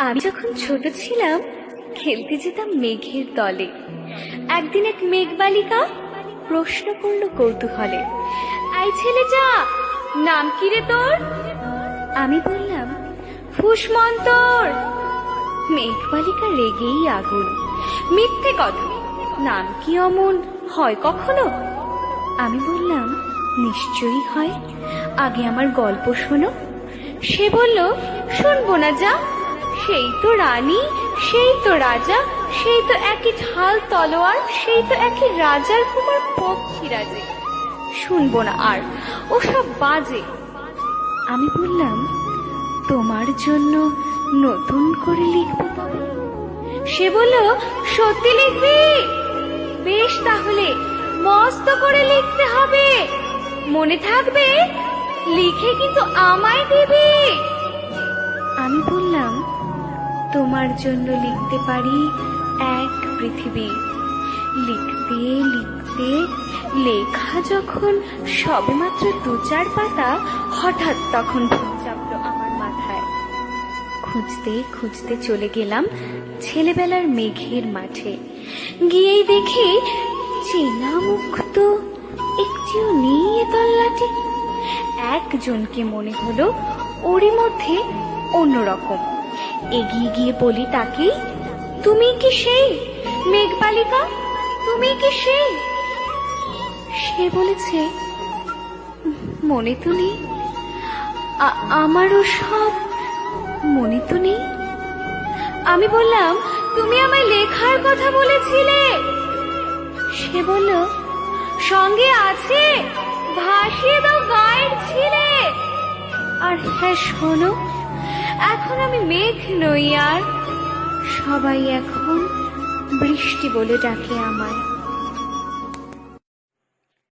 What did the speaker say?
আমি যখন ছোট ছিলাম খেলতে যেতাম মেঘের দলে। একদিন এক মেঘ বালিকা প্রশ্ন করল কৌতূহলে, এই ছেলেটা, নাম কি রে তোর? আমি বললাম, ফুসমন্তর। মেঘ বালিকা রেগেই আগুন, মিথ্যে কথা, নাম কি অমন হয় কখনো? আমি বললাম, নিশ্চয়ই হয়, আগে আমার গল্প শোনো। সে বলল, শুনবো না যা, সেই তো রানী, সেই তো রাজা, সেই তো একই ঢাল তলোয়ার, সেই তো একই রাজার কুমার পক্ষী রাজে, শুনবো না আর, ও সব বাজে। আমি বললাম, তোমার জন্য নতুন করে লিখবো তবে। সে বলল, সত্যি লিখবি? বেশ, তাহলে মস্ত করে লিখতে হবে, মনে থাকবে, লিখে কিন্তু আমায় দিবি। আমি বললাম, তোমার জন্য লিখতে পারি এক পৃথিবী। লিখতে লিখতে লেখা যখন সবেমাত্র 2-4 পাতা, হঠাৎ তখন ভূত চাপলো আমার মাথায়। খুঁজতে খুঁজতে চলে গেলাম ছেলেবেলার মেঘের মাঠে। গিয়েই দেখি চেনা মুখ তো একটিও নেই এ তল্লাটে। একজনকে মনে হলো ওরই মধ্যে অন্যরকম। এগিয়ে গিয়ে বলি তাকে, তুমি কি সেই মেঘ বালিকা? তুমি কি সেই? সে বলেছে, মনে তো নেই, আমারও সব মনে তো নেই। আমি বললাম, তুমি আমায় লেখার কথা বলেছিলে। সে বলল, সঙ্গে আছে, ভাসিয়ে দাও গায়ের ছিলে। আর হ্যাঁ শোনো, এখন আমি মেঘ নই আর, সবাই এখন বৃষ্টি বলে ডাকে আমায়।